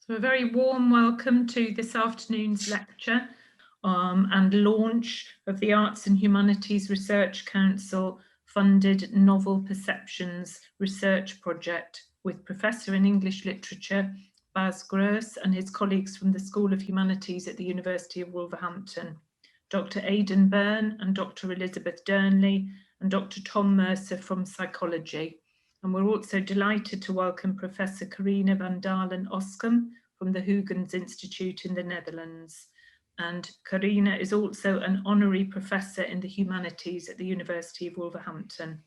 So a very warm welcome to this afternoon's lecture and launch of the Arts and Humanities Research Council funded Novel Perceptions research project with Professor in English Literature Baz Gross and his colleagues from the School of Humanities at the University of Wolverhampton, Dr. Aidan Byrne and Dr. Elizabeth Durnley and Dr. Tom Mercer from Psychology. And we're also delighted to welcome Professor Carina van Dalen-Oskam from the Huygens Institute in the Netherlands. And Carina is also an honorary professor in the humanities at the University of Wolverhampton.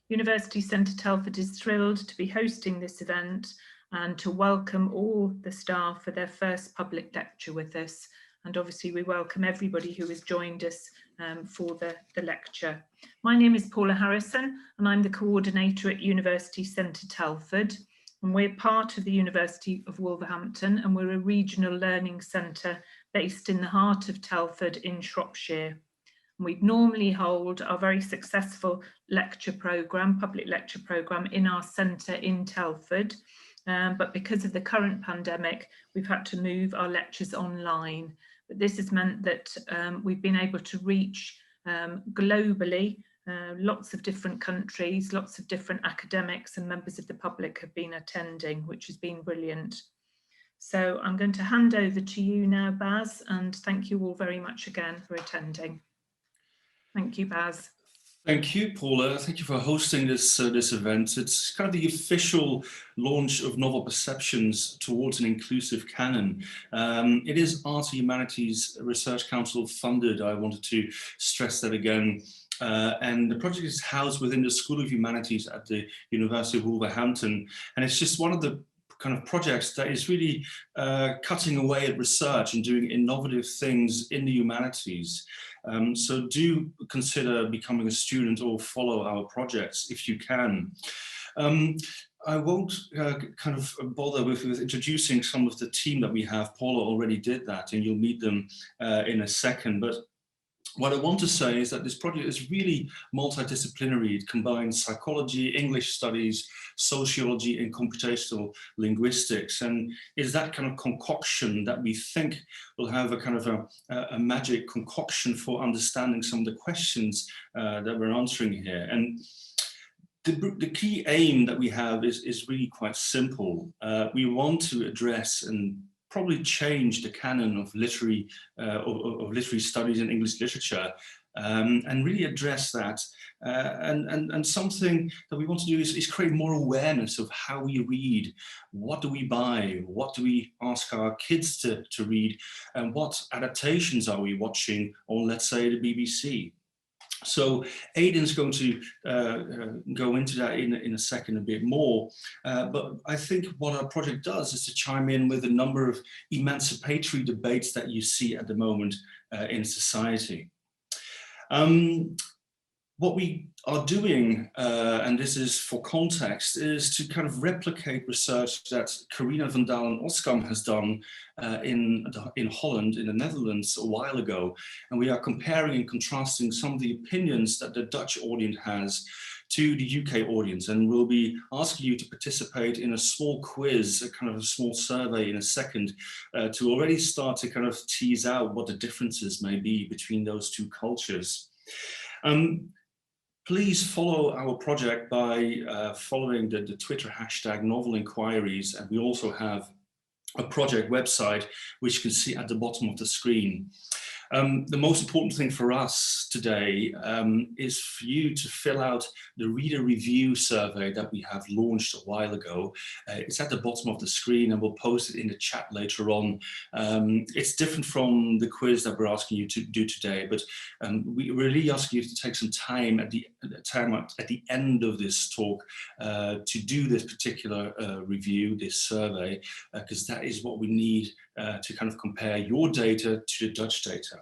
University Centre Telford is thrilled to be hosting this event and to welcome all the staff for their first public lecture with us. And obviously we welcome everybody who has joined us for the lecture. My name is Paula Harrison and I'm the coordinator at University Centre Telford. And we're part of the University of Wolverhampton and we're a regional learning centre based in the heart of Telford in Shropshire. And we'd normally hold our very successful lecture programme, public lecture programme in our centre in Telford. But because of the current pandemic, we've had to move our lectures online. But this has meant that we've been able to reach globally, lots of different countries, lots of different academics and members of the public have been attending, which has been brilliant. So I'm going to hand over to you now, Baz, and thank you all very much again for attending. Thank you, Baz. Thank you, Paula. Thank you for hosting this event. It's kind of the official launch of Novel Perceptions towards an inclusive canon. It is Arts and Humanities Research Council funded. I wanted to stress that again. And the project is housed within the School of Humanities at the University of Wolverhampton. And it's just one of the kind of projects that is really cutting away at research and doing innovative things in the humanities. So do consider becoming a student or follow our projects if you can. I won't kind of bother with introducing some of the team that we have. Paula already did that and you'll meet them in a second. But what I want to say is that this project is really multidisciplinary. It combines psychology, English studies, sociology, and computational linguistics, and is that kind of concoction that we think will have a kind of a magic concoction for understanding some of the questions that we're answering here. And the key aim that we have is really quite simple. We want to address and probably change the canon of literary studies in English literature and really address that. And something that we want to do is create more awareness of how we read, what do we buy, what do we ask our kids to read, and what adaptations are we watching on, let's say, the BBC. So Aidan's going to go into that in a second a bit more, but I think what our project does is to chime in with a number of emancipatory debates that you see at the moment in society. What we are doing, and this is for context, is to kind of replicate research that Carina van Dalen-Oskam has done in Holland, in the Netherlands, a while ago. And we are comparing and contrasting some of the opinions that the Dutch audience has to the UK audience. And we'll be asking you to participate in a small quiz, a kind of a small survey in a second, to already start to kind of tease out what the differences may be between those two cultures. Please follow our project by following the Twitter hashtag Novel Inquiries, and we also have a project website which you can see at the bottom of the screen. The most important thing for us today is for you to fill out the reader review survey that we have launched a while ago. It's at the bottom of the screen and we'll post it in the chat later on. It's different from the quiz that we're asking you to do today, but we really ask you to take some time at the end of this talk to do this particular review, this survey, because that is what we need to kind of compare your data to the Dutch data.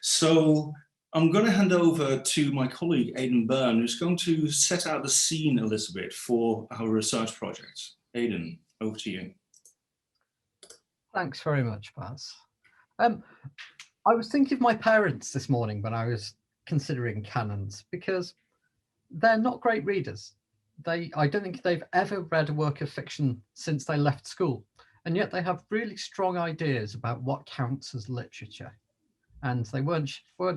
So I'm going to hand over to my colleague Aidan Byrne, who's going to set out the scene a little bit for our research project. Aidan, over to you. Thanks very much, Baz. I was thinking of my parents this morning when I was considering canons, because they're not great readers. I don't think they've ever read a work of fiction since they left school. and yet they have really strong ideas about what counts as literature. And they weren't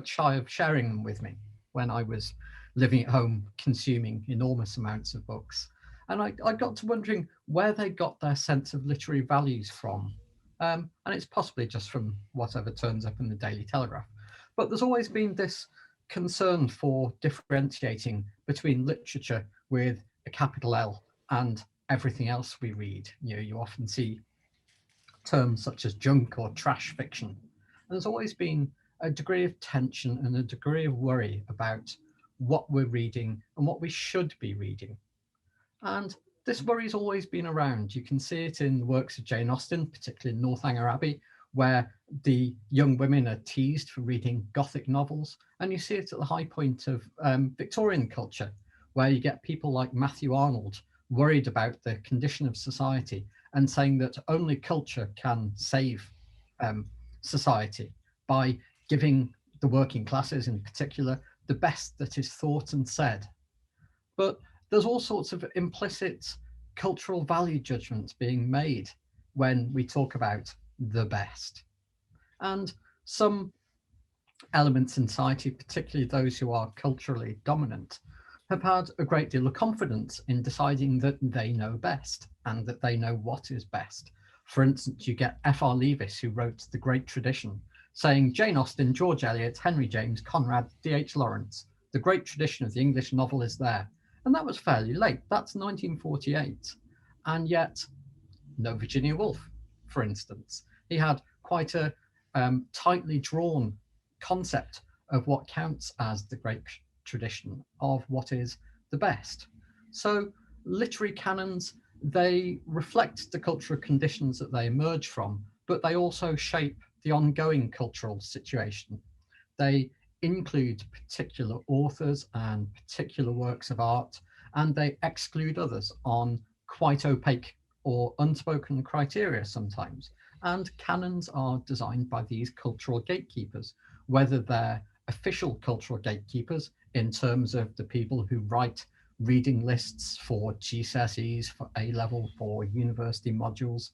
shy of sharing them with me when I was living at home, consuming enormous amounts of books. And I got to wondering where they got their sense of literary values from. And it's possibly just from whatever turns up in the Daily Telegraph. But there's always been this concern for differentiating between literature with a capital L and everything else we read. You know, you often see terms such as junk or trash fiction. And there's always been a degree of tension and a degree of worry about what we're reading and what we should be reading. And this worry's always been around. You can see it in the works of Jane Austen, particularly in Northanger Abbey, where the young women are teased for reading Gothic novels. And you see it at the high point of Victorian culture, where you get people like Matthew Arnold worried about the condition of society and saying that only culture can save society by giving the working classes in particular the best that is thought and said. But there's all sorts of implicit cultural value judgments being made when we talk about the best. And some elements in society, particularly those who are culturally dominant, have had a great deal of confidence in deciding that they know best and that they know what is best. For instance, you get F.R. Leavis, who wrote The Great Tradition, saying Jane Austen, George Eliot, Henry James, Conrad, D.H. Lawrence, the great tradition of the English novel is there. And that was fairly late. That's 1948. And yet, no Virginia Woolf, for instance. He had quite a tightly drawn concept of what counts as the great tradition, of what is the best. So literary canons, they reflect the cultural conditions that they emerge from, but they also shape the ongoing cultural situation. They include particular authors and particular works of art, and they exclude others on quite opaque or unspoken criteria sometimes. And canons are designed by these cultural gatekeepers, whether they're official cultural gatekeepers in terms of the people who write reading lists for GCSEs, for A-level, for university modules.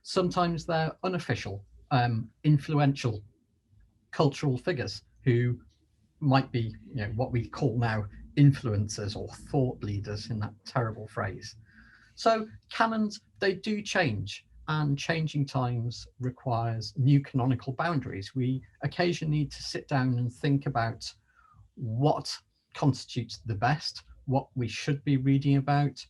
Sometimes they're unofficial, influential cultural figures who might be, you know, what we call now influencers or thought leaders, in that terrible phrase. So canons, they do change, and changing times requires new canonical boundaries. We occasionally need to sit down and think about what constitutes the best, what we should be reading about,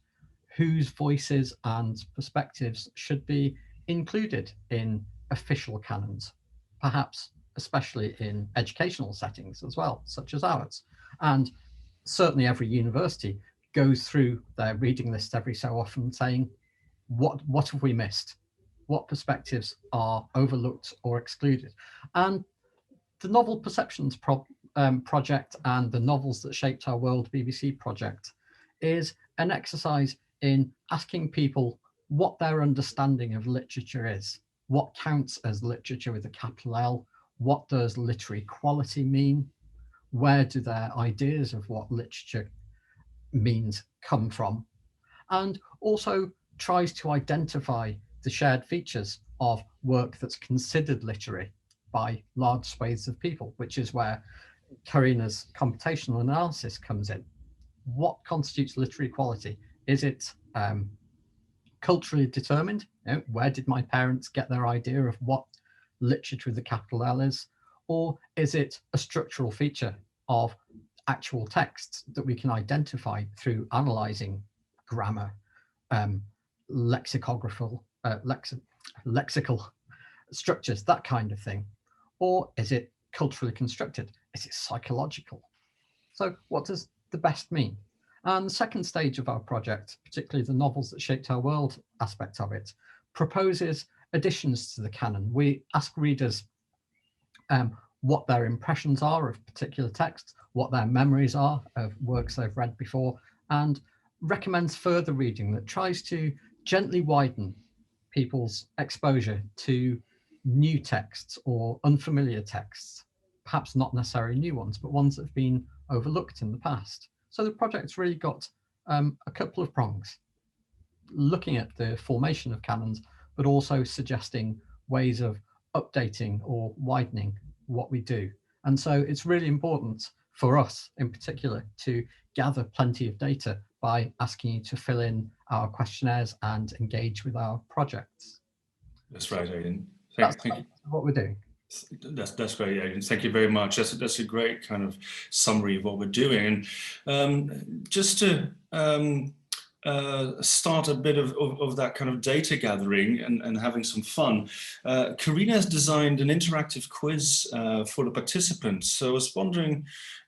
whose voices and perspectives should be included in official canons, perhaps especially in educational settings as well, such as ours. And certainly every university goes through their reading list every so often saying, what have we missed? What perspectives are overlooked or excluded? And the Novel Perceptions project and the Novels That Shaped Our World BBC project is an exercise in asking people what their understanding of literature is, what counts as literature with a capital L, what does literary quality mean, where do their ideas of what literature means come from, and also tries to identify the shared features of work that's considered literary by large swathes of people, which is where Karina's computational analysis comes in. What constitutes literary quality? Is it culturally determined? You know, where did my parents get their idea of what literature with a capital L is? Or is it a structural feature of actual texts that we can identify through analysing grammar, lexical structures, that kind of thing? Or is it culturally constructed? Is it psychological? So what does the best mean? And the second stage of our project, particularly the Novels That Shaped Our World aspect of it, proposes additions to the canon. We ask readers what their impressions are of particular texts, what their memories are of works they've read before, and recommends further reading that tries to gently widen people's exposure to new texts or unfamiliar texts, perhaps not necessarily new ones, but ones that have been overlooked in the past. So the project's really got a couple of prongs, looking at the formation of canons, but also suggesting ways of updating or widening what we do. And so it's really important for us in particular to gather plenty of data by asking you to fill in our questionnaires and engage with our projects. That's right, Aidan. That's Thank you. what we're doing. That's great, Aidan. Thank you very much. That's a great kind of summary of what we're doing. And just to start a bit of that kind of data gathering and having some fun, Karina has designed an interactive quiz for the participants. So I was wondering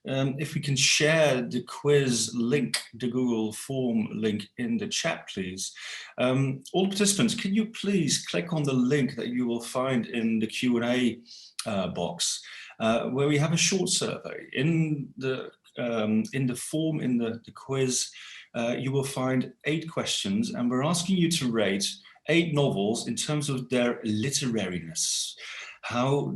if we can share the quiz link, the Google form link in the chat, please. All participants, can you please click on the link that you will find in the Q&A box, where we have a short survey. In the form, in the quiz, you will find 8 questions, and we're asking you to rate 8 novels in terms of their literariness. How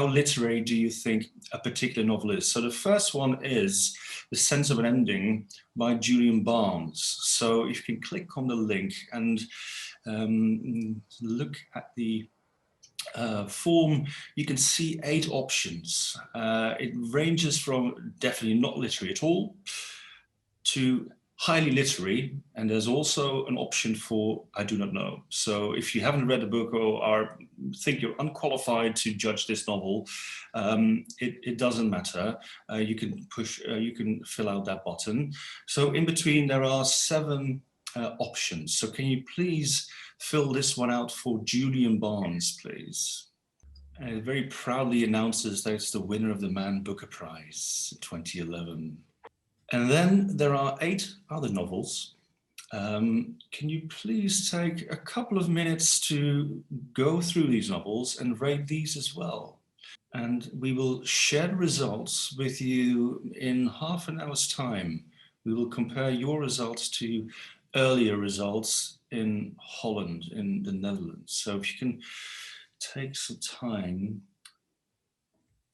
literary do you think a particular novel is? So the first one is The Sense of an Ending by Julian Barnes. So if you can click on the link and look at the form, you can see 8 options. It ranges from definitely not literary at all to highly literary, and there's also an option for I do not know. So if you haven't read the book or think you're unqualified to judge this novel, it doesn't matter. You can fill out that button. So in between there are 7 options. So can you please fill this one out for Julian Barnes, please? And it very proudly announces that it's the winner of the Man Booker Prize 2011. And then there are 8 other novels. Can you please take a couple of minutes to go through these novels and rate these as well? And we will share the results with you in half an hour's time. We will compare your results to earlier results in Holland, in the Netherlands. So if you can take some time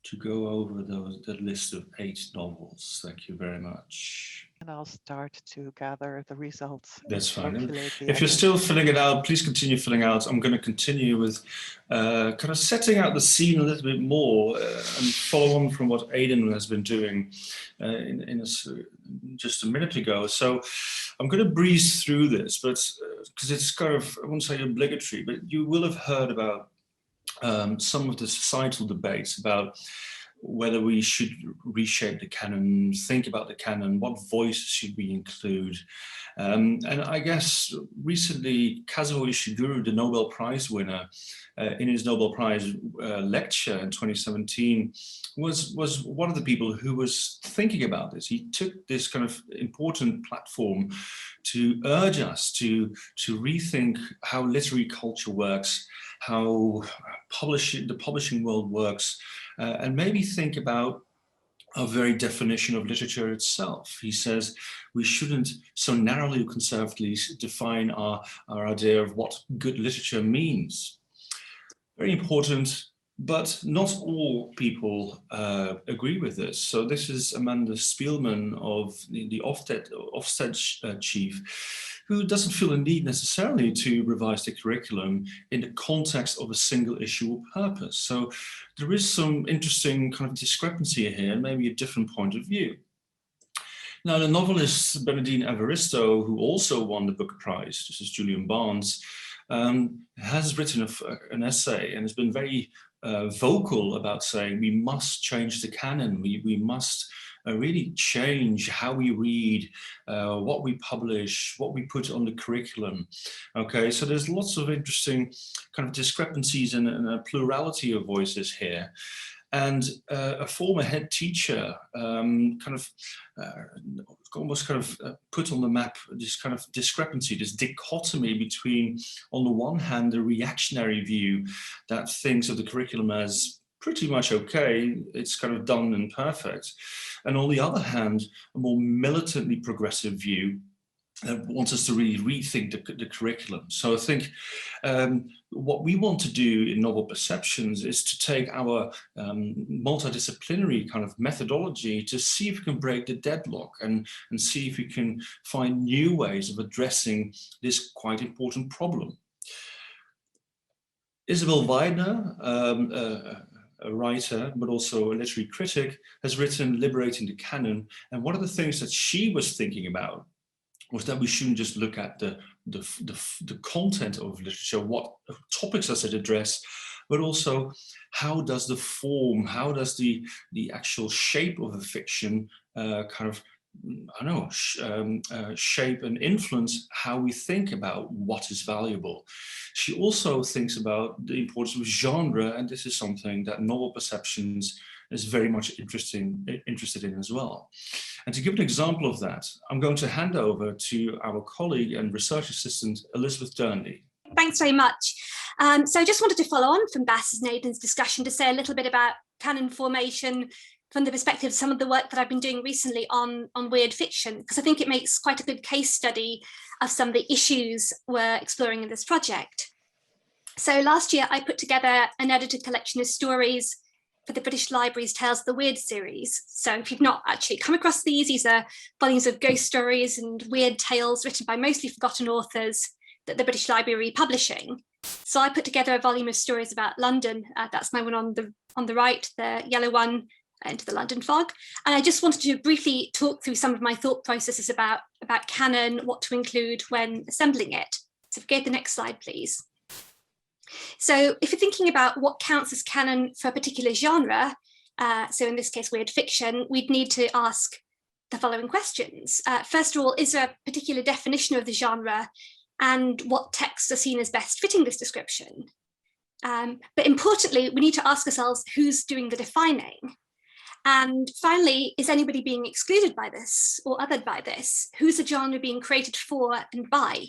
to go over the list of 8 novels. Thank you very much. And I'll start to gather the results. That's fine. If you're evidence. still filling it out, please continue filling out. I'm going to continue with kind of setting out the scene a little bit more and follow on from what Aidan has been doing just a minute ago. So I'm going to breeze through this, but because it's kind of, I won't say obligatory, but you will have heard about some of the societal debates about whether we should reshape the canon, think about the canon, what voices should we include. And I guess recently Kazuo Ishiguro, the Nobel Prize winner, in his Nobel Prize lecture in 2017, was one of the people who was thinking about this. He took this kind of important platform to urge us to rethink how literary culture works, how the publishing world works, and maybe think about our very definition of literature itself. He says we shouldn't so narrowly or conservatively define our idea of what good literature means. Very important, but not all people agree with this. So this is Amanda Spielman of the Ofsted chief, who doesn't feel a need necessarily to revise the curriculum in the context of a single issue or purpose. So there is some interesting kind of discrepancy here and maybe a different point of view. Now, the novelist Bernardine Evaristo, who also won the Booker Prize, this is Julian Barnes, has written an essay and has been very vocal about saying we must change the canon, we must really change how we read, what we publish, what we put on the curriculum. Okay, so there's lots of interesting kind of discrepancies and a plurality of voices here. And a former head teacher almost put on the map this kind of discrepancy, this dichotomy between, on the one hand, the reactionary view that thinks of the curriculum as pretty much okay, it's kind of done and perfect, and on the other hand, a more militantly progressive view that wants us to really rethink the curriculum. So I think what we want to do in Novel Perceptions is to take our multidisciplinary kind of methodology to see if we can break the deadlock and see if we can find new ways of addressing this quite important problem. Isabel Weidner, a writer, but also a literary critic, has written Liberating the Canon. And one of the things that she was thinking about was that we shouldn't just look at the content of literature, what topics does it address, but also how does the form, how does the actual shape of a fiction kind of, I don't know, shape and influence how we think about what is valuable. She also thinks about the importance of genre, and this is something that Novel Perceptions is very much interested in as well. And to give an example of that, I'm going to hand over to our colleague and research assistant, Elizabeth Durnley. Thanks very much. So I just wanted to follow on from Bass and Aidan's discussion to say a little bit about canon formation from the perspective of some of the work that I've been doing recently on weird fiction, because I think it makes quite a good case study of some of the issues we're exploring in this project. So last year, I put together an edited collection of stories for the British Library's Tales of the Weird series. So if you've not actually come across these are volumes of ghost stories and weird tales written by mostly forgotten authors that the British Library are republishing. So I put together a volume of stories about London. That's my one on the right, the yellow one, Into the London Fog. And I just wanted to briefly talk through some of my thought processes about canon, what to include when assembling it. So if we go to the next slide, please. So if you're thinking about what counts as canon for a particular genre, so in this case, weird fiction, we'd need to ask the following questions. First of all, is there a particular definition of the genre and what texts are seen as best fitting this description? But importantly, we need to ask ourselves who's doing the defining. And finally, is anybody being excluded by this or othered by this? Who's the genre being created for and by?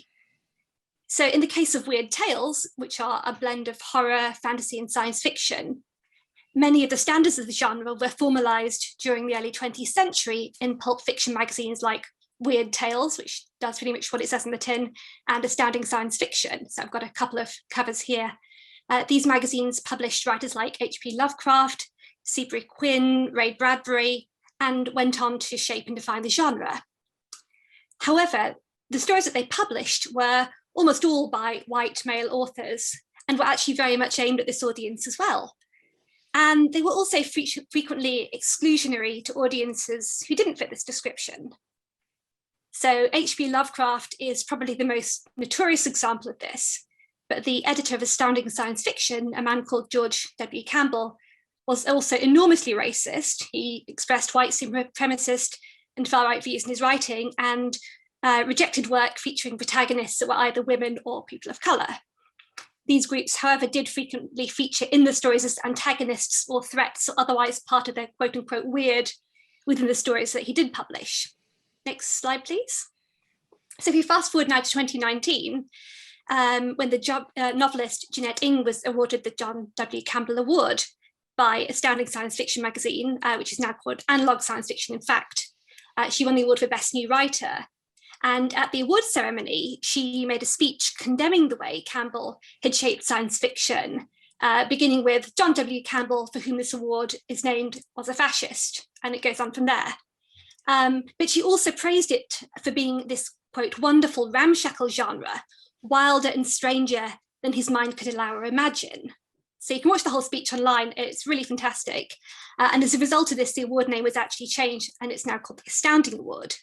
So in the case of weird tales, which are a blend of horror, fantasy, and science fiction, many of the standards of the genre were formalized during the early 20th century in pulp fiction magazines like Weird Tales, which does pretty much what it says in the tin, and Astounding Science Fiction. So I've got a couple of covers here. These magazines published writers like H.P. Lovecraft, Seabury Quinn, Ray Bradbury, and went on to shape and define the genre. However, the stories that they published were almost all by white male authors and were actually very much aimed at this audience as well. And they were also frequently exclusionary to audiences who didn't fit this description. So H.P. Lovecraft is probably the most notorious example of this, but the editor of Astounding Science Fiction, a man called George W. Campbell, was also enormously racist. He expressed white supremacist and far-right views in his writing and rejected work featuring protagonists that were either women or people of colour. These groups, however, did frequently feature in the stories as antagonists or threats or otherwise part of the quote-unquote weird within the stories that he did publish. Next slide, please. So if you fast forward now to 2019, when the novelist Jeanette Ing was awarded the John W. Campbell Award by Astounding Science Fiction magazine, which is now called Analog Science Fiction, in fact. She won the award for Best New Writer. And at the awards ceremony, she made a speech condemning the way Campbell had shaped science fiction, beginning with John W. Campbell, for whom this award is named, was a fascist, and it goes on from there. But she also praised it for being this, quote, wonderful ramshackle genre, wilder and stranger than his mind could allow or imagine. So you can watch the whole speech online, it's really fantastic. And as a result of this, the award name was actually changed and it's now called the Astounding Award.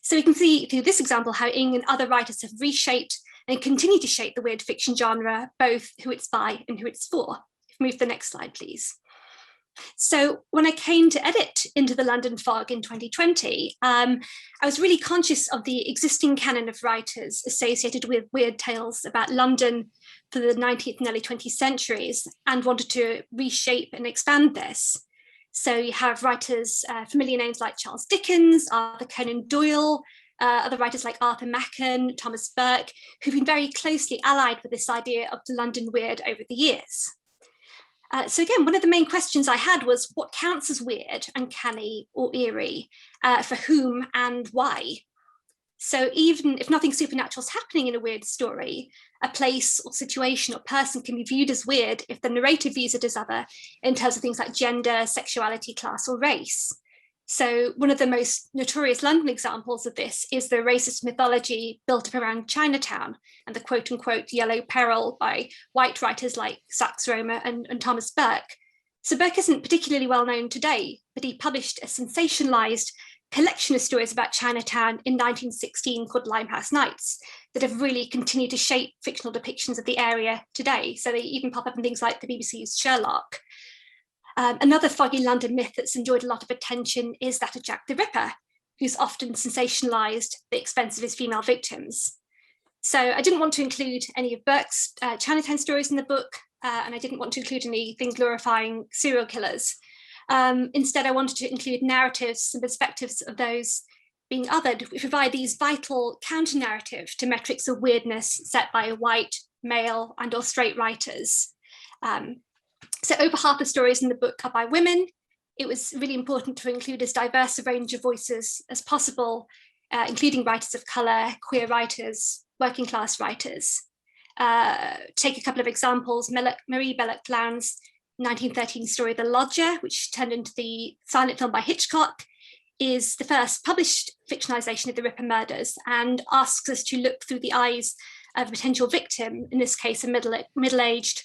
So we can see through this example how Ing and other writers have reshaped and continue to shape the weird fiction genre, both who it's by and who it's for. Move to the next slide, please. So when I came to edit Into the London Fog in 2020, I was really conscious of the existing canon of writers associated with weird tales about London for the 19th and early 20th centuries and wanted to reshape and expand this. So you have writers, familiar names like Charles Dickens, Arthur Conan Doyle, other writers like Arthur Machen, Thomas Burke, who've been very closely allied with this idea of the London weird over the years. So again, one of the main questions I had was what counts as weird, uncanny, or eerie, for whom and why? So even if nothing supernatural is happening in a weird story, a place or situation or person can be viewed as weird if the narrator views it as other in terms of things like gender, sexuality, class, or race. So one of the most notorious London examples of this is the racist mythology built up around Chinatown and the quote unquote yellow peril by white writers like Sax Rohmer and Thomas Burke. So Burke isn't particularly well known today, but he published a sensationalized collection of stories about Chinatown in 1916 called Limehouse Nights that have really continued to shape fictional depictions of the area today. So they even pop up in things like the BBC's Sherlock. Another foggy London myth that's enjoyed a lot of attention is that of Jack the Ripper, who's often sensationalized at the expense of his female victims. So I didn't want to include any of Burke's Chinatown stories in the book, and I didn't want to include anything glorifying serial killers. Instead, I wanted to include narratives and perspectives of those being othered, which provide these vital counter-narrative to metrics of weirdness set by white, male, and or straight writers. So over half the stories in the book are by women. It was really important to include as diverse a range of voices as possible, including writers of colour, queer writers, working class writers. Take a couple of examples. Marie Belloc-Lowndes' 1913 story, The Lodger, which turned into the silent film by Hitchcock, is the first published fictionalization of the Ripper murders and asks us to look through the eyes of a potential victim, in this case, a middle-aged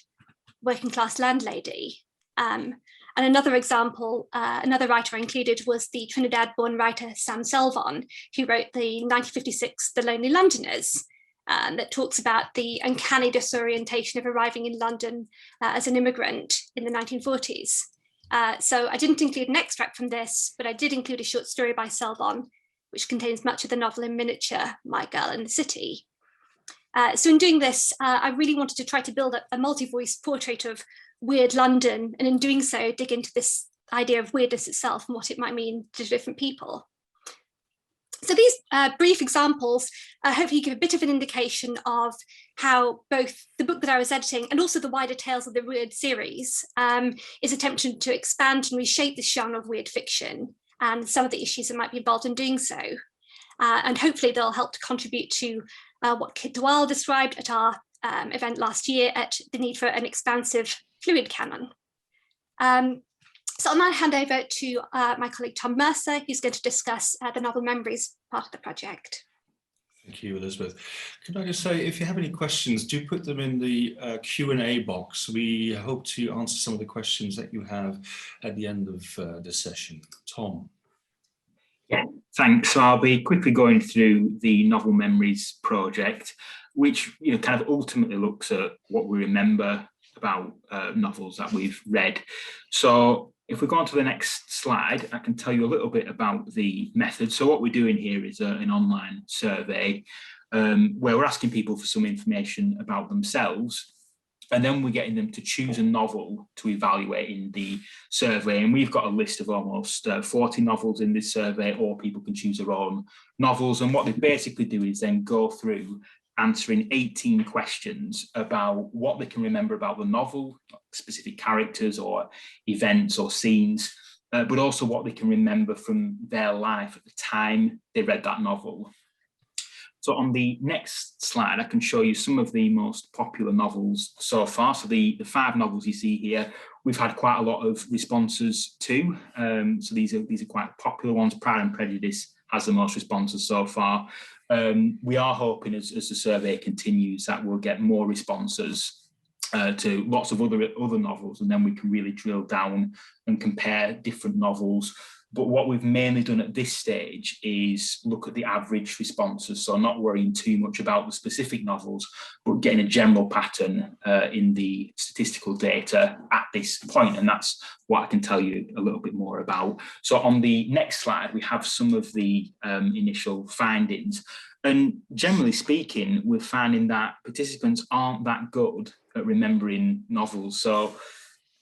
working class landlady. And another example, another writer I included was the Trinidad-born writer Sam Selvon, who wrote the 1956 The Lonely Londoners, that talks about the uncanny disorientation of arriving in London as an immigrant in the 1940s. So I didn't include an extract from this, but I did include a short story by Selvon, which contains much of the novel in miniature, My Girl in the City. So in doing this, I really wanted to try to build a multi-voice portrait of weird London, and in doing so, dig into this idea of weirdness itself and what it might mean to different people. So these brief examples hopefully give a bit of an indication of how both the book that I was editing and also the wider Tales of the Weird series is attempting to expand and reshape this genre of weird fiction and some of the issues that might be involved in doing so. And hopefully they'll help to contribute to what Kit Dwell described at our event last year at the need for an expansive fluid canon. So I'll now hand over to my colleague Tom Mercer, who's going to discuss the novel memories part of the project. Thank you, Elizabeth. Can I just say, if you have any questions, do put them in the Q&A box. We hope to answer some of the questions that you have at the end of the session. Tom. Yeah, thanks. So I'll be quickly going through the Novel Memories project, which kind of ultimately looks at what we remember about novels that we've read. So if we go on to the next slide, I can tell you a little bit about the method. So what we're doing here is an online survey where we're asking people for some information about themselves, and then we're getting them to choose a novel to evaluate in the survey. And we've got a list of almost 40 novels in this survey, or people can choose their own novels. And what they basically do is then go through answering 18 questions about what they can remember about the novel, specific characters or events or scenes, but also what they can remember from their life at the time they read that novel. So on the next slide, I can show you some of the most popular novels so far. So the 5 novels you see here, we've had quite a lot of responses to. So these are quite popular ones. Pride and Prejudice has the most responses so far. We are hoping as the survey continues that we'll get more responses to lots of other novels, and then we can really drill down and compare different novels. But what we've mainly done at this stage is look at the average responses, so not worrying too much about the specific novels, but getting a general pattern in the statistical data at this point, and that's what I can tell you a little bit more about. So on the next slide, we have some of the initial findings. And generally speaking, we're finding that participants aren't that good at remembering novels. So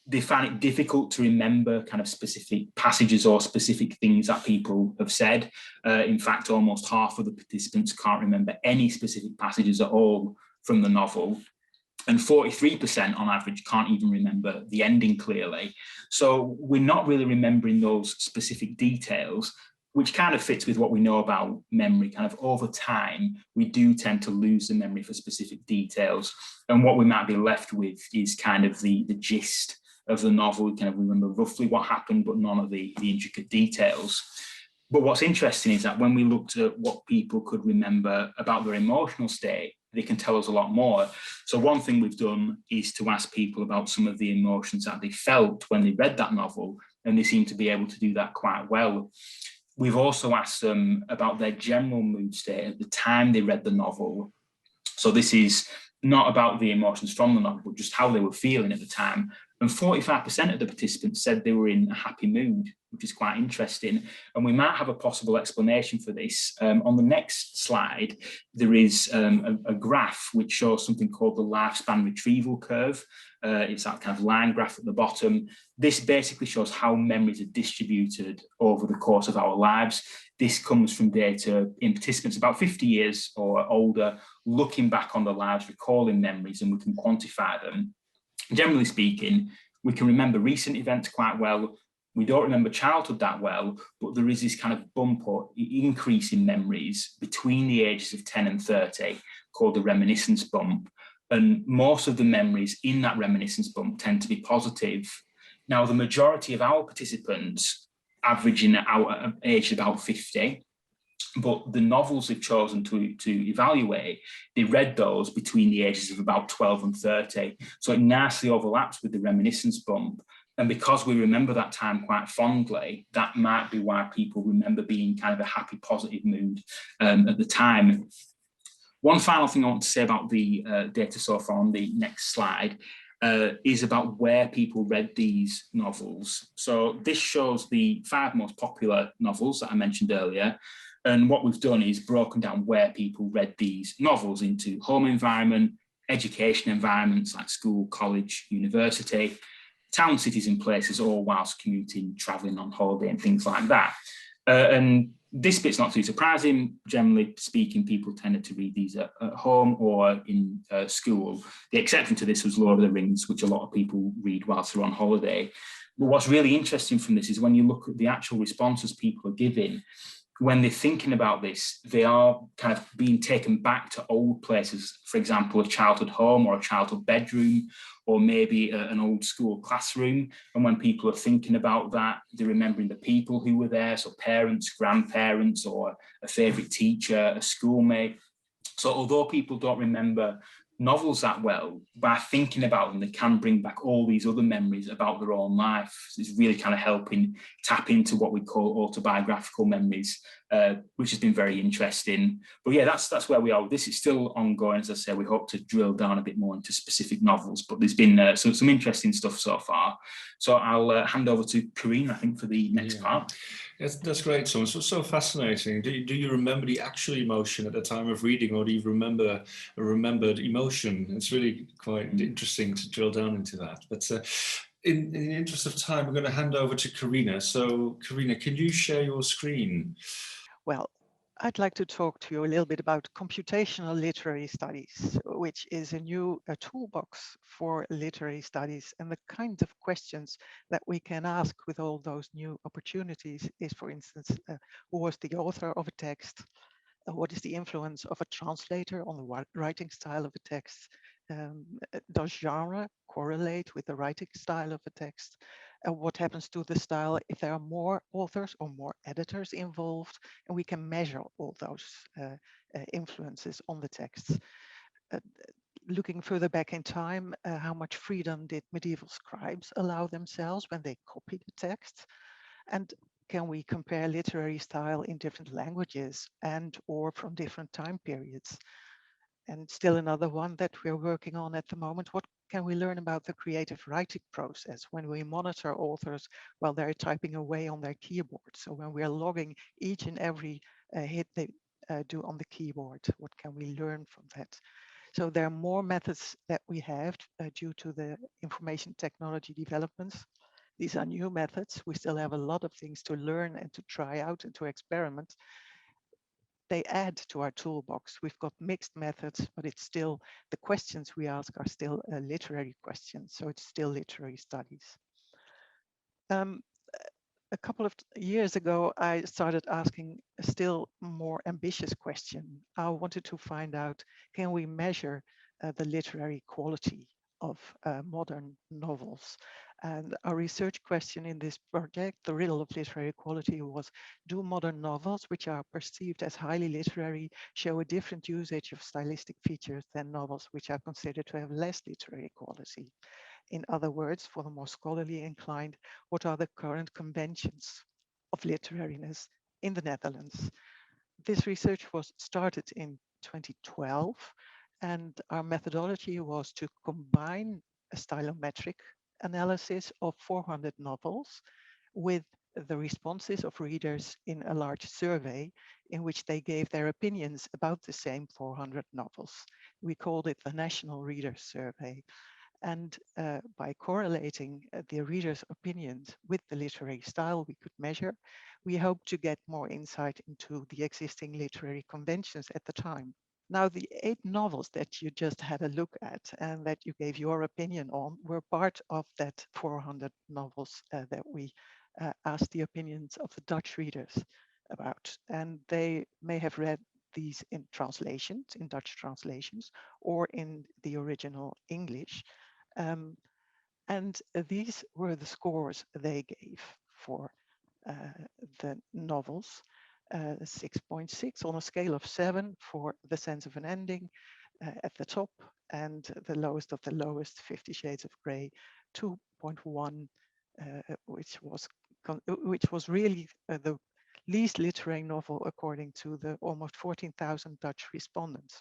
they find it difficult to remember kind of specific passages or specific things that people have said. In fact, almost half of the participants can't remember any specific passages at all from the novel. And 43% on average can't even remember the ending clearly. So we're not really remembering those specific details, which kind of fits with what we know about memory. Kind of over time, we do tend to lose the memory for specific details. And what we might be left with is kind of the gist of the novel. We kind of remember roughly what happened, but none of the intricate details. But what's interesting is that when we looked at what people could remember about their emotional state, they can tell us a lot more. So one thing we've done is to ask people about some of the emotions that they felt when they read that novel, and they seem to be able to do that quite well. We've also asked them about their general mood state at the time they read the novel. So this is not about the emotions from the novel, but just how they were feeling at the time. And 45% of the participants said they were in a happy mood, which is quite interesting. And we might have a possible explanation for this. On the next slide, there is a graph which shows something called the lifespan retrieval curve. It's that kind of line graph at the bottom. This basically shows how memories are distributed over the course of our lives. This comes from data in participants about 50 years or older, looking back on their lives, recalling memories, and we can quantify them. Generally speaking, we can remember recent events quite well. We don't remember childhood that well, but there is this kind of bump or increase in memories between the ages of 10 and 30 called the Reminiscence Bump. And most of the memories in that Reminiscence Bump tend to be positive. Now, the majority of our participants averaging out at age about 50, but the novels they've chosen to evaluate, they read those between the ages of about 12 and 30. So it nicely overlaps with the Reminiscence Bump. And because we remember that time quite fondly, that might be why people remember being kind of a happy, positive mood at the time. One final thing I want to say about the data so far on the next slide is about where people read these novels. So this shows the 5 most popular novels that I mentioned earlier. And what we've done is broken down where people read these novels into home environment, education environments like school, college, university, town, cities and places, all whilst commuting, travelling on holiday and things like that. And this bit's not too surprising. Generally speaking, people tended to read these at home or in school. The exception to this was Lord of the Rings, which a lot of people read whilst they're on holiday. But what's really interesting from this is when you look at the actual responses people are giving, when they're thinking about this, they are kind of being taken back to old places, for example, a childhood home or a childhood bedroom, or maybe an old school classroom. And when people are thinking about that, they're remembering the people who were there, so parents, grandparents, or a favourite teacher, a schoolmate. So although people don't remember novels that well, by thinking about them, they can bring back all these other memories about their own life. So it's really kind of helping tap into what we call autobiographical memories, which has been very interesting. But yeah, that's where we are. This is still ongoing. As I say, we hope to drill down a bit more into specific novels, but there's been some interesting stuff so far. So I'll hand over to Karina, I think, for the next part. Yes, that's great, Tom. So fascinating. Do you remember the actual emotion at the time of reading, or do you remember a remembered emotion? It's really quite interesting to drill down into that. But in the interest of time, we're going to hand over to Karina. So, Karina, can you share your screen? Well, I'd like to talk to you a little bit about computational literary studies, which is a new toolbox for literary studies. And the kinds of questions that we can ask with all those new opportunities is, for instance, who was the author of a text? What is the influence of a translator on the writing style of a text? Does genre correlate with the writing style of a text? What happens to the style if there are more authors or more editors involved? And we can measure all those influences on the texts. Looking further back in time, how much freedom did medieval scribes allow themselves when they copied the text? And can we compare literary style in different languages and or from different time periods? And still another one that we're working on at the moment, what can we learn about the creative writing process when we monitor authors while they're typing away on their keyboard? So when we're logging each and every hit they do on the keyboard, what can we learn from that? So there are more methods that we have due to the information technology developments. These are new methods. We still have a lot of things to learn and to try out and to experiment. They add to our toolbox. We've got mixed methods, but it's still, the questions we ask are still literary questions. So it's still literary studies. A couple of years ago, I started asking a still more ambitious question. I wanted to find out, can we measure the literary quality of modern novels? And our research question in this project, the riddle of literary quality, was: do modern novels, which are perceived as highly literary, show a different usage of stylistic features than novels which are considered to have less literary quality? In other words, for the more scholarly inclined, what are the current conventions of literariness in the Netherlands? This research was started in 2012, and our methodology was to combine a stylometric analysis of 400 novels with the responses of readers in a large survey in which they gave their opinions about the same 400 novels. We called it the National Reader Survey. And by correlating the reader's opinions with the literary style we could measure, we hope to get more insight into the existing literary conventions at the time. Now, the 8 novels that you just had a look at and that you gave your opinion on were part of that 400 novels that we asked the opinions of the Dutch readers about. And they may have read these in translations, in Dutch translations, or in the original English. And these were the scores they gave for the novels. 6.6 on a scale of 7 for The Sense of an Ending at the top, and the lowest of the lowest, 50 Shades of Grey, 2.1, which was really the least literary novel according to the almost 14,000 Dutch respondents.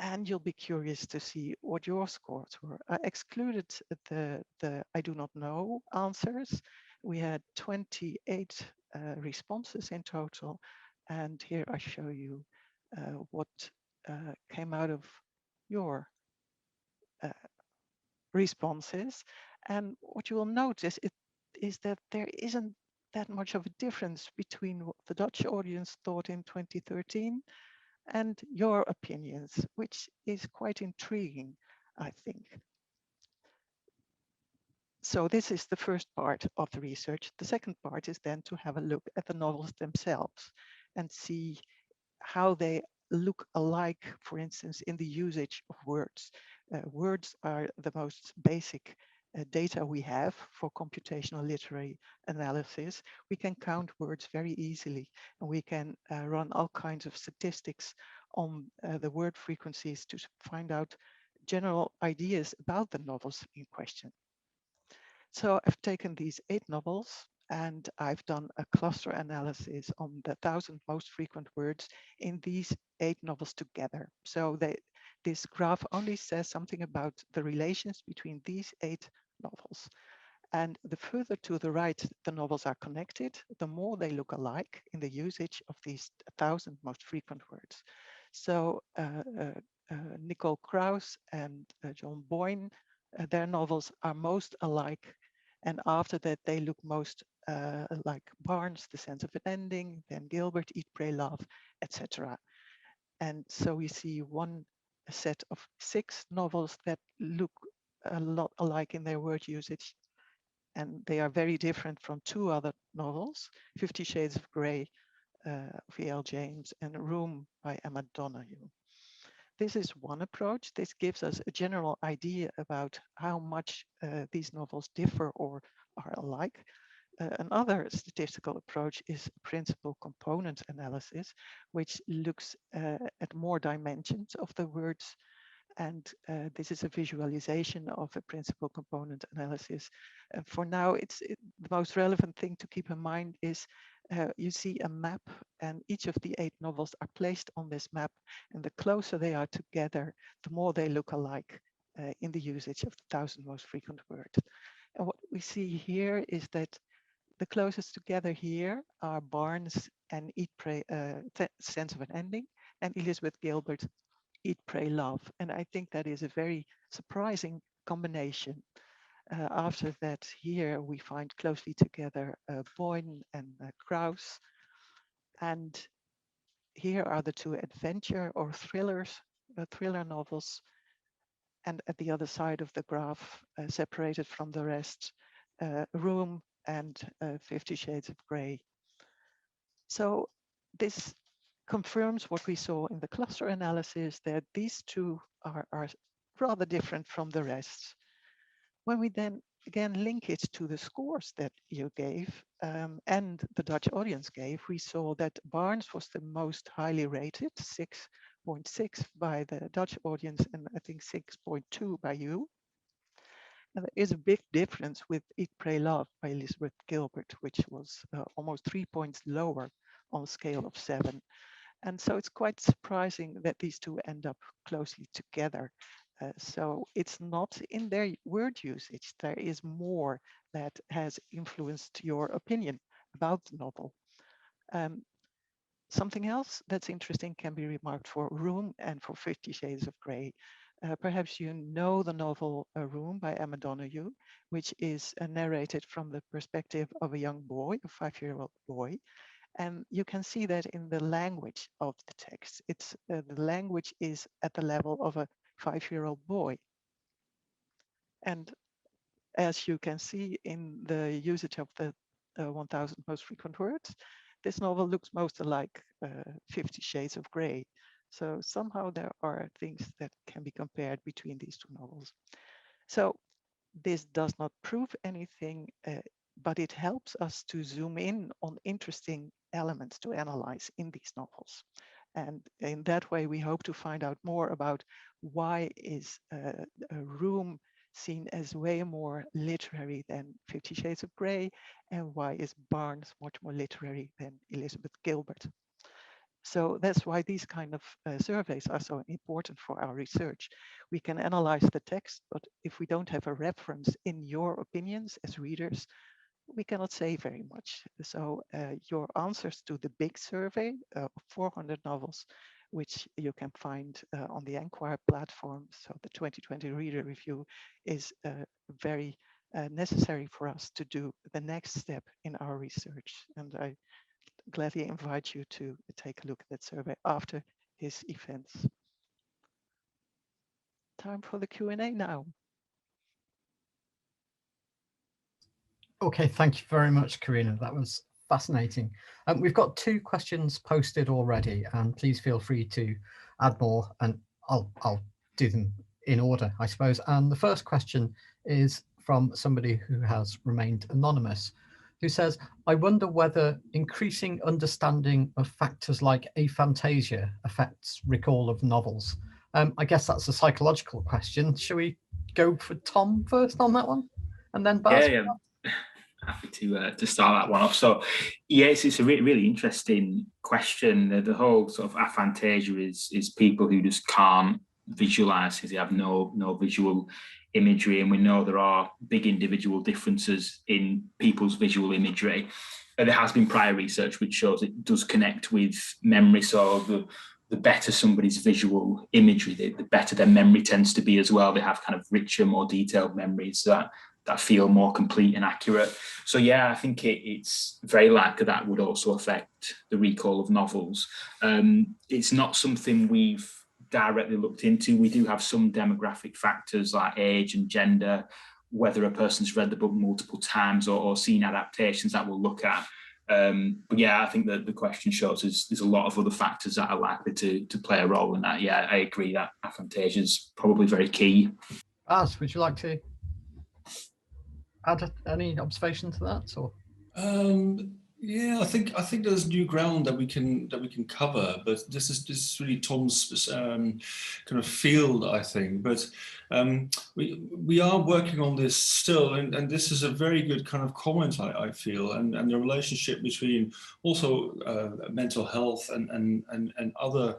And you'll be curious to see what your scores were. I excluded the I do not know answers. We had 28 responses in total. And here I show you what came out of your responses. And what you will notice is that there isn't that much of a difference between what the Dutch audience thought in 2013 and your opinions, which is quite intriguing, I think. So this is the first part of the research. The second part is then to have a look at the novels themselves and see how they look alike, for instance, in the usage of words. Words are the most basic data we have for computational literary analysis. We can count words very easily, and we can run all kinds of statistics on the word frequencies to find out general ideas about the novels in question. So I've taken these 8 novels and I've done a cluster analysis on the 1,000 most frequent words in these 8 novels together. So this graph only says something about the relations between these 8 novels. And the further to the right the novels are connected, the more they look alike in the usage of these 1,000 most frequent words. So Nicole Krauss and John Boyne, their novels are most alike. And after that, they look most like Barnes, The Sense of an Ending, then Gilbert, Eat, Pray, Love, etc. And so we see one set of 6 novels that look a lot alike in their word usage. And they are very different from 2 other novels, 50 Shades of Grey, V.L. James, and Room by Emma Donoghue. This is one approach. This gives us a general idea about how much these novels differ or are alike. Another statistical approach is principal component analysis, which looks at more dimensions of the words. And this is a visualization of a principal component analysis. For now, the most relevant thing to keep in mind is you see a map, and each of the 8 novels are placed on this map. And the closer they are together, the more they look alike in the usage of the 1,000 most frequent words. And what we see here is that the closest together here are Barnes and Eat, Pray, Sense of an Ending, and Elizabeth Gilbert, Eat, Pray, Love. And I think that is a very surprising combination. After that, here we find closely together Boyne and Krauss. And here are the 2 adventure or thriller novels. And at the other side of the graph, separated from the rest, Room and 50 Shades of Grey. So this confirms what we saw in the cluster analysis, that these 2 are rather different from the rest. When we then again link it to the scores that you gave and the Dutch audience gave, we saw that Barnes was the most highly rated, 6.6 by the Dutch audience and I think 6.2 by you. And there is a big difference with Eat, Pray, Love by Elizabeth Gilbert, which was almost 3 points lower on a scale of 7. And so it's quite surprising that these two end up closely together. So it's not in their word usage. There is more that has influenced your opinion about the novel. Something else that's interesting can be remarked for Room and for 50 Shades of Grey. Perhaps you know the novel Room by Emma Donoghue, which is narrated from the perspective of a young boy, a 5-year-old boy. And you can see that in the language of the text. It's the language is at the level of a 5-year-old boy. And as you can see in the usage of the 1000 most frequent words, this novel looks most like 50 Shades of Grey. So somehow there are things that can be compared between these two novels. So this does not prove anything, but it helps us to zoom in on interesting elements to analyze in these novels. And in that way, we hope to find out more about why is a Room seen as way more literary than 50 Shades of Grey, and why is Barnes much more literary than Elizabeth Gilbert. So that's why these kind of surveys are so important for our research. We can analyze the text, but if we don't have a reference in your opinions as readers, we cannot say very much. So your answers to the big survey of 400 novels, which you can find on the Enquire platform, so the 2020 Reader Review, is very necessary for us to do the next step in our research. And I gladly invite you to take a look at that survey after his events. Time for the Q&A now. Okay, thank you very much, Karina. That was fascinating. We've got 2 questions posted already, and please feel free to add more, and I'll do them in order, I suppose. And the first question is from somebody who has remained anonymous, who says, I wonder whether increasing understanding of factors like aphantasia affects recall of novels. I guess that's a psychological question. Shall we go for Tom first on that one? And then Baz? Yeah. Happy to start that one off. So yes, it's a really interesting question. The whole sort of aphantasia is people who just can't visualize because they have no visual imagery, and we know there are big individual differences in people's visual imagery. There has been prior research which shows it does connect with memory. So the better somebody's visual imagery, the better their memory tends to be as well. They have kind of richer, more detailed memories that feel more complete and accurate. So yeah, I think it's very likely that would also affect the recall of novels. It's not something we've directly looked into. We do have some demographic factors like age and gender, whether a person's read the book multiple times or seen adaptations that we'll look at. But yeah, I think that the question shows there's a lot of other factors that are likely to play a role in that. Yeah, I agree that aphantasia is probably very key. Baz, would you like to add any observation to that, or? Yeah, I think there's new ground that we can cover, but this is really Tom's kind of field, I think. But we are working on this still, and this is a very good kind of comment, I feel, and the relationship between also mental health and other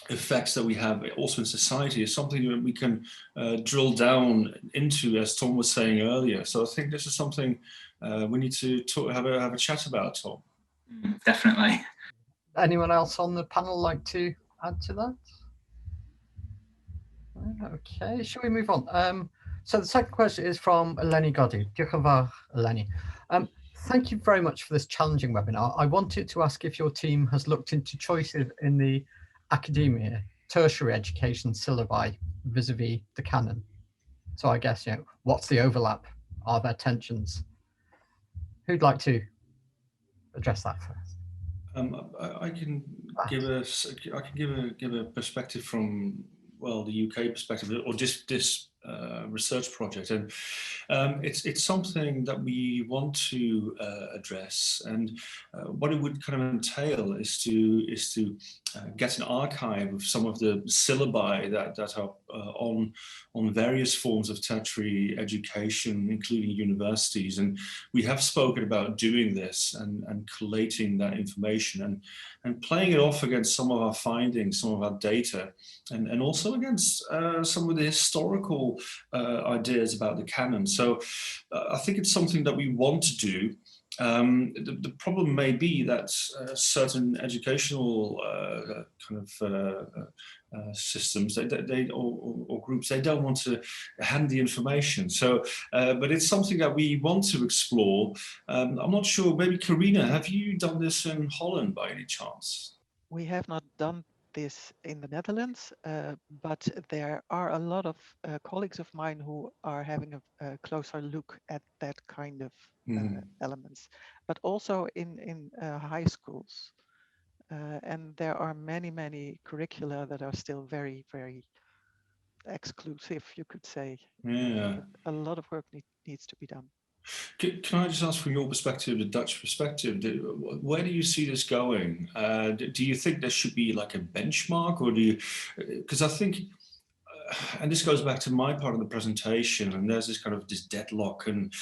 effects that we have also in society is something that we can drill down into, as Tom was saying earlier. So I think this is something we need to have a chat about, Tom. Definitely. Anyone else on the panel like to add to that? Okay, shall we move on? So the second question is from Eleni Godi. Diolch yn fawr, Eleni. Thank you very much for this challenging webinar. I wanted to ask if your team has looked into choices in the academia, tertiary education syllabi vis-a-vis the canon. So I guess, what's the overlap? Are there tensions? Who'd like to address that first? I can give a perspective from, well, the UK perspective, or just this research project, and it's something that we want to address, and what it would kind of entail is to get an archive of some of the syllabi that are on various forms of tertiary education, including universities. And we have spoken about doing this and collating that information and playing it off against some of our findings, some of our data, and also against some of the historical ideas about the canon. So I think it's something that we want to do. The problem may be that certain educational systems or groups, they don't want to hand the information. So, but it's something that we want to explore. I'm not sure, maybe Karina, have you done this in Holland by any chance? We have not done this in the Netherlands, but there are a lot of colleagues of mine who are having a closer look at that kind of elements, but also in high schools. And there are many curricula that are still very exclusive, you could say. Yeah. A lot of work needs to be done. Can I just ask, from your perspective, the Dutch perspective, where do you see this going? Do you think there should be like a benchmark, or do you, because I think, and this goes back to my part of the presentation, and there's this deadlock, and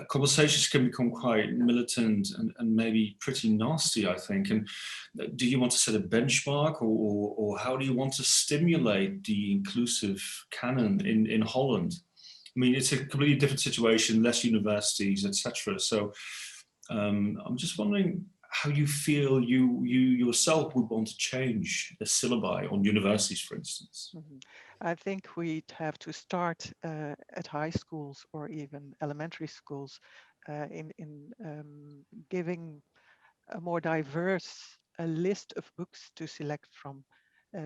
conversations can become quite militant and maybe pretty nasty, I think. And do you want to set a benchmark, or how do you want to stimulate the inclusive canon in Holland? I mean, it's a completely different situation, less universities, etc. So I'm just wondering how you feel you yourself would want to change the syllabi on universities, for instance. I think we'd have to start at high schools or even elementary schools in giving a more diverse list of books to select from.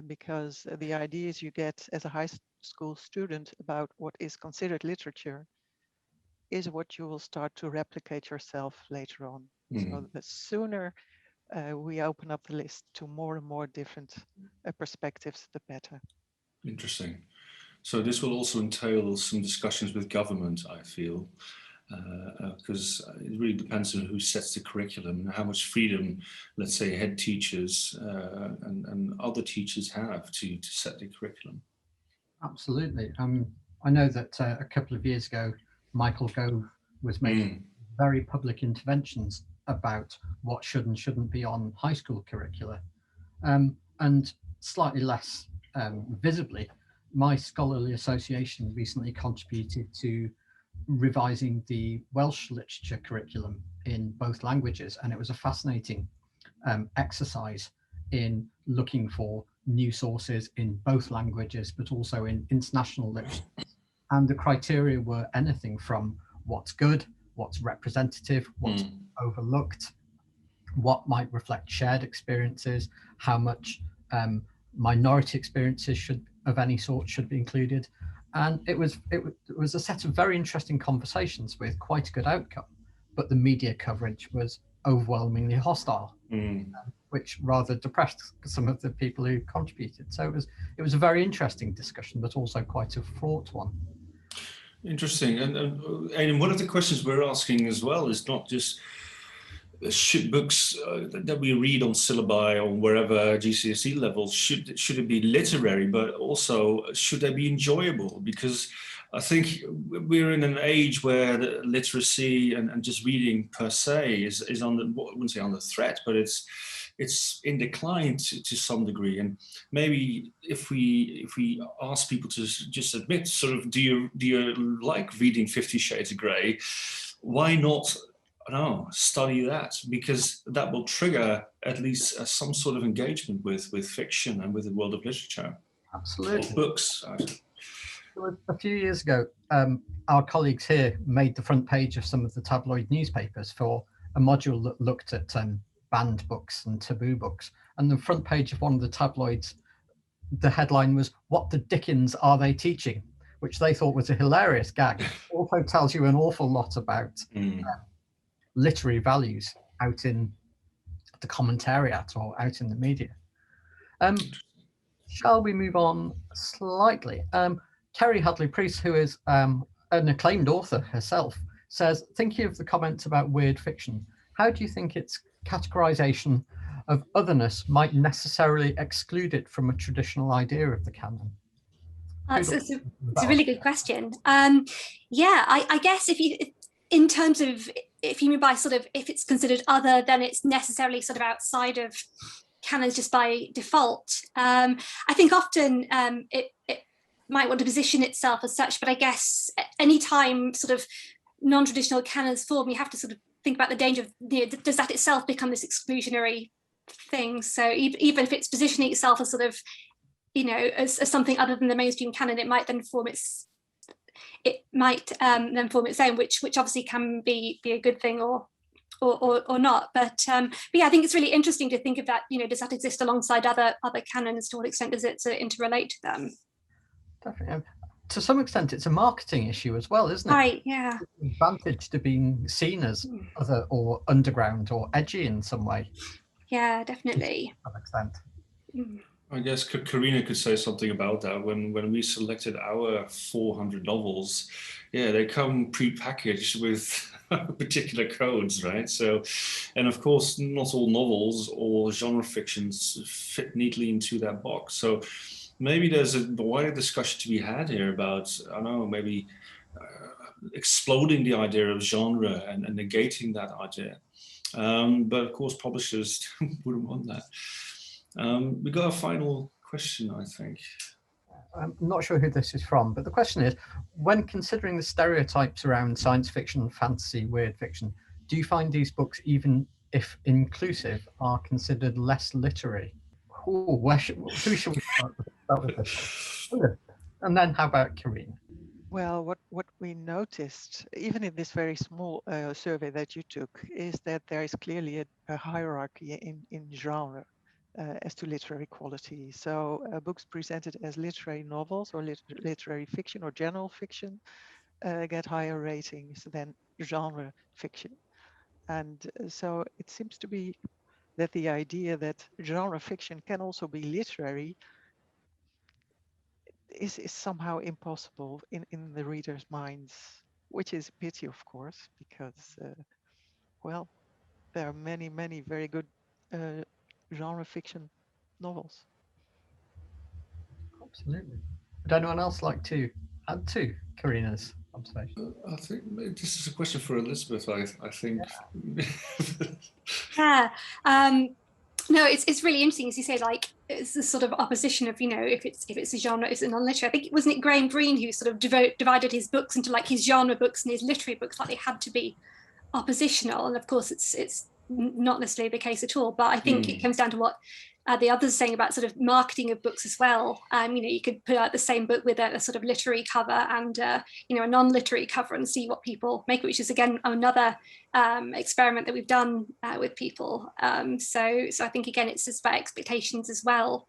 Because the ideas you get as a high school student about what is considered literature is what you will start to replicate yourself later on. So the sooner we open up the list to more and more different perspectives, the better. Interesting. So this will also entail some discussions with government, I feel, because it really depends on who sets the curriculum and how much freedom, let's say, head teachers and other teachers have to set the curriculum. Absolutely. I know that a couple of years ago, Michael Gove was making very public interventions about what should and shouldn't be on high school curricula. And slightly less visibly, my scholarly association recently contributed to revising the Welsh literature curriculum in both languages, and it was a fascinating exercise in looking for new sources in both languages, but also in international literature. And the criteria were anything from what's good, what's representative, what's overlooked, what might reflect shared experiences, how much minority experiences of any sort should be included. And it was a set of very interesting conversations with quite a good outcome, but the media coverage was overwhelmingly hostile, which rather depressed some of the people who contributed. So it was a very interesting discussion, but also quite a fraught one. Interesting. And one of the questions we're asking as well is not just should books that we read on syllabi or wherever GCSE levels, should it be literary, but also should they be enjoyable? Because I think we're in an age where the literacy and just reading per se is on the, I wouldn't say under threat, but it's in decline to some degree. And maybe if we ask people to just admit, sort of, do you like reading 50 Shades of Grey? Why not, I don't know, study that? Because that will trigger at least some sort of engagement with fiction and with the world of literature. Absolutely. Or books. A few years ago, our colleagues here made the front page of some of the tabloid newspapers for a module that looked at banned books and taboo books. And the front page of one of the tabloids, the headline was, "What the Dickens are they teaching?" which they thought was a hilarious gag. It also tells you an awful lot about literary values out in the commentariat or out in the media. Shall we move on slightly? Kerry Hadley-Priest, who is an acclaimed author herself, says, thinking of the comments about weird fiction, how do you think its categorization of otherness might necessarily exclude it from a traditional idea of the canon? It's a really good question. Yeah, I guess in terms of, if you mean by sort of, if it's considered other, then it's necessarily sort of outside of canons just by default. I think often it might want to position itself as such, but I guess any time sort of non-traditional canons form, you have to sort of think about the danger of, does that itself become this exclusionary thing? So even if it's positioning itself as sort of, as something other than the mainstream canon, it might then form its own, which obviously can be a good thing or not. But yeah, I think it's really interesting to think of that. Does that exist alongside other canons? To what extent does it interrelate to them? Definitely. To some extent, it's a marketing issue as well, isn't it? Right. Yeah. Advantage to being seen as other or underground or edgy in some way. Yeah, definitely. To some extent. I guess Karina could say something about that. When we selected our 400 novels, yeah, they come pre-packaged with particular codes, right? So, and of course, not all novels or genre fictions fit neatly into that box. So maybe there's a wider discussion to be had here about, I don't know, maybe exploding the idea of genre and negating that idea. But of course, publishers wouldn't want that. We got a final question, I think. I'm not sure who this is from, but the question is, when considering the stereotypes around science fiction, fantasy, weird fiction, do you find these books, even if inclusive, are considered less literary? Ooh, who should we start with this? And then how about Karina? Well, what we noticed, even in this very small survey that you took, is that there is clearly a hierarchy in genre. As to literary quality. So books presented as literary novels or literary fiction or general fiction get higher ratings than genre fiction. And so it seems to be that the idea that genre fiction can also be literary is somehow impossible in the reader's minds, which is a pity, of course, because, well, there are many, many very good genre fiction novels. Absolutely. Would anyone else like to add to Karina's observation? I think this is a question for Elizabeth, I think. Yeah. No, it's really interesting, as you say, like it's a sort of opposition of, if it's a genre, it's a non-literary. I think, wasn't it Graham Greene who sort of divided his books into like his genre books and his literary books, like they had to be oppositional. And of course it's not necessarily the case at all, but I think it comes down to what the others are saying about sort of marketing of books as well. You could put out the same book with a sort of literary cover and a non-literary cover and see what people make, which is again another experiment that we've done with people. So I think again it's just about expectations as well.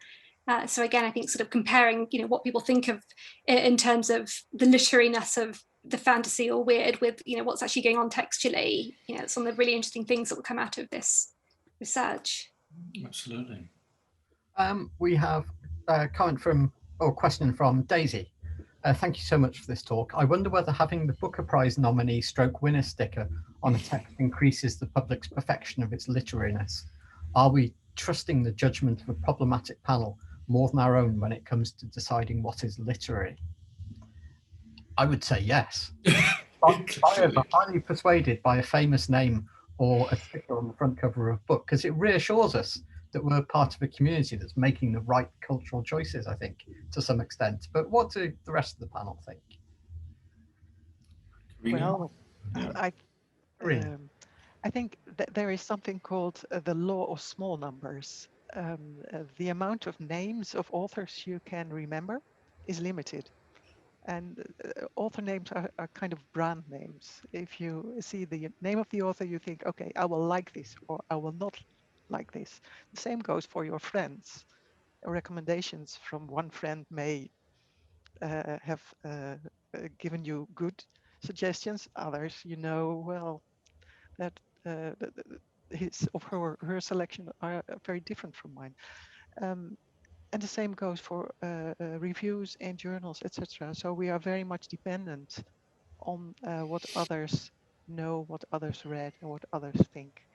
So again, I think sort of comparing what people think of in terms of the literariness of the fantasy or weird with what's actually going on textually. It's one of the really interesting things that will come out of this research. Absolutely. We have a comment question from Daisy. Thank you so much for this talk. I wonder whether having the Booker Prize nominee / winner sticker on a text increases the public's perfection of its literariness. Are we trusting the judgment of a problematic panel more than our own when it comes to deciding what is literary? I would say yes. I'm highly persuaded by a famous name or a sticker on the front cover of a book, because it reassures us that we're part of a community that's making the right cultural choices, I think, to some extent. But what do the rest of the panel think? Well, I think that there is something called the law of small numbers. The amount of names of authors you can remember is limited. And author names are kind of brand names. If you see the name of the author, you think, okay, I will like this or I will not like this. The same goes for your friends. Recommendations from one friend may have given you good suggestions. Others, well, that his or her selection are very different from mine. And the same goes for reviews in journals, etc. So we are very much dependent on what others know, what others read, and what others think.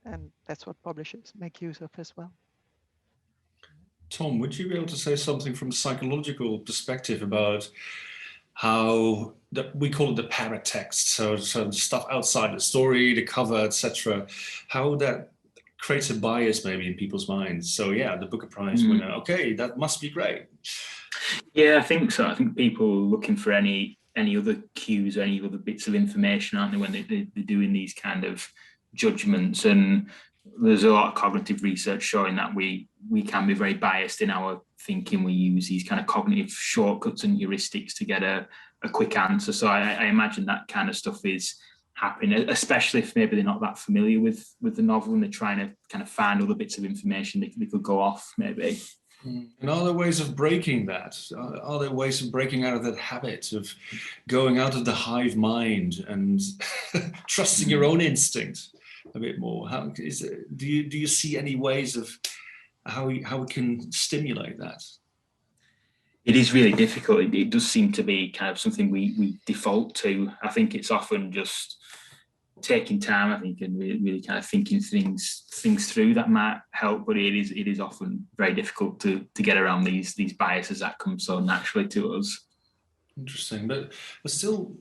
And that's what publishers make use of as well. Tom, would you be able to say something from a psychological perspective about how we call it the paratext, so the stuff outside the story, the cover, etc., how that creates a bias maybe in people's minds? So yeah, the Booker Prize winner, okay, that must be great. Yeah, I think so. I think people are looking for any other cues or any other bits of information, aren't they, when they're doing these kind of judgments. And there's a lot of cognitive research showing that we can be very biased in our thinking. We use these kind of cognitive shortcuts and heuristics to get a quick answer. So I imagine that kind of stuff is happening, especially if maybe they're not that familiar with the novel and they're trying to kind of find other bits of information they could go off maybe. And are there ways of breaking that? Are there ways of breaking out of that habit of going out of the hive mind and trusting your own instinct a bit more? How is it, do you see any ways of how we can stimulate that? It is really difficult. It does seem to be kind of something we default to. I think it's often just taking time, I think, and really kind of thinking things through that might help, but it is often very difficult to get around these biases that come so naturally to us. Interesting, but still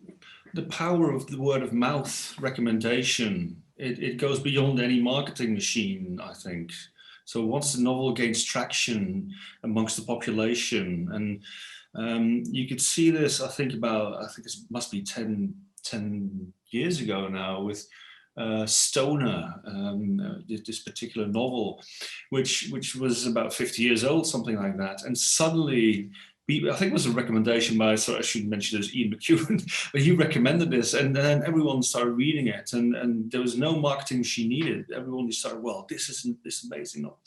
the power of the word of mouth recommendation, it goes beyond any marketing machine, I think. So once the novel gains traction amongst the population, and you could see this, I think it must be 10 years ago now with Stoner, this particular novel, which was about 50 years old, something like that. And suddenly, I think it was a recommendation by, sorry, I shouldn't mention this, Ian McEwan, but he recommended this, and then everyone started reading it, and there was no marketing machine needed. Everyone decided, well, this is amazing novel.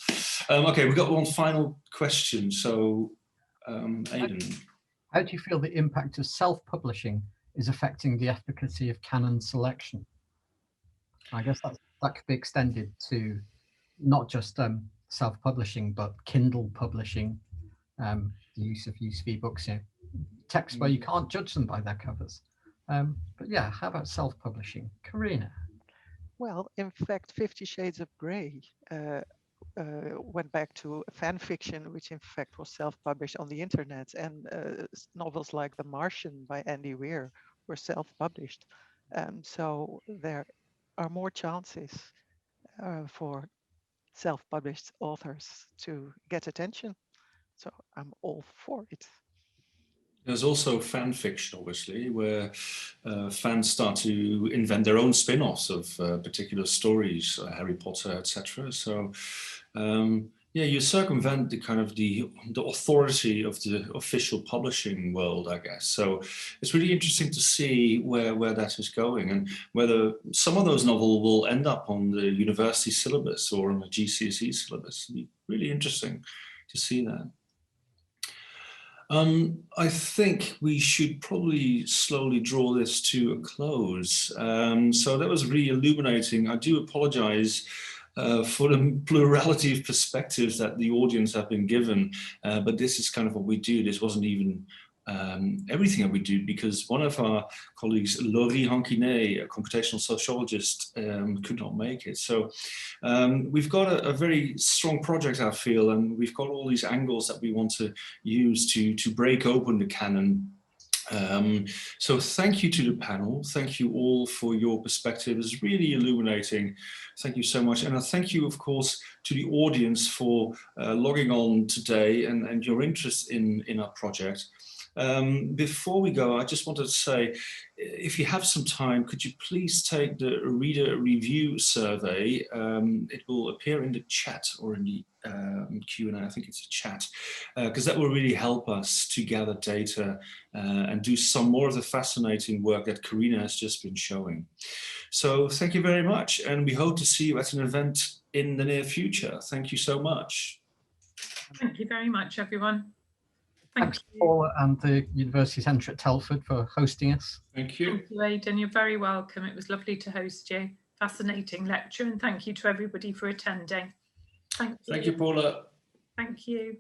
Okay, we've got one final question. So, Aidan. How do you feel the impact of self-publishing is affecting the efficacy of Canon selection? I guess that could be extended to not just self-publishing, but Kindle publishing, the use of used ebooks, texts where you can't judge them by their covers. But yeah, how about self-publishing? Karina? Well, in fact, 50 Shades of Grey went back to fan fiction, which in fact was self-published on the internet, and novels like The Martian by Andy Weir were self-published. So there are more chances for self-published authors to get attention. So I'm all for it. There's also fan fiction, obviously, where fans start to invent their own spin-offs of particular stories, Harry Potter, etc. So, yeah, you circumvent the kind of the authority of the official publishing world, I guess. So it's really interesting to see where that is going, and whether some of those novels will end up on the university syllabus or on the GCSE syllabus. It'd be really interesting to see that. I think we should probably slowly draw this to a close. So that was really illuminating. I do apologize for the plurality of perspectives that the audience have been given, but this is kind of what we do. This wasn't even everything that we do, because one of our colleagues, Laurie Hanquinet, a computational sociologist, could not make it. So we've got a very strong project, I feel, and we've got all these angles that we want to use to break open the canon. So thank you to the panel. Thank you all for your perspective. It's really illuminating. Thank you so much. And I thank you, of course, to the audience for logging on today and your interest in our project. Before we go, I just wanted to say, if you have some time, could you please take the reader review survey? It will appear in the chat or in the Q&A, I think it's a chat, because that will really help us to gather data and do some more of the fascinating work that Karina has just been showing. So thank you very much, and we hope to see you at an event in the near future. Thank you so much. Thank you very much, everyone. Thanks, Paula and the University Centre at Telford for hosting us. Thank you. Thank you, Aidan. You're very welcome. It was lovely to host you. Fascinating lecture, and thank you to everybody for attending. Thank you. Thank you, Paula. Thank you.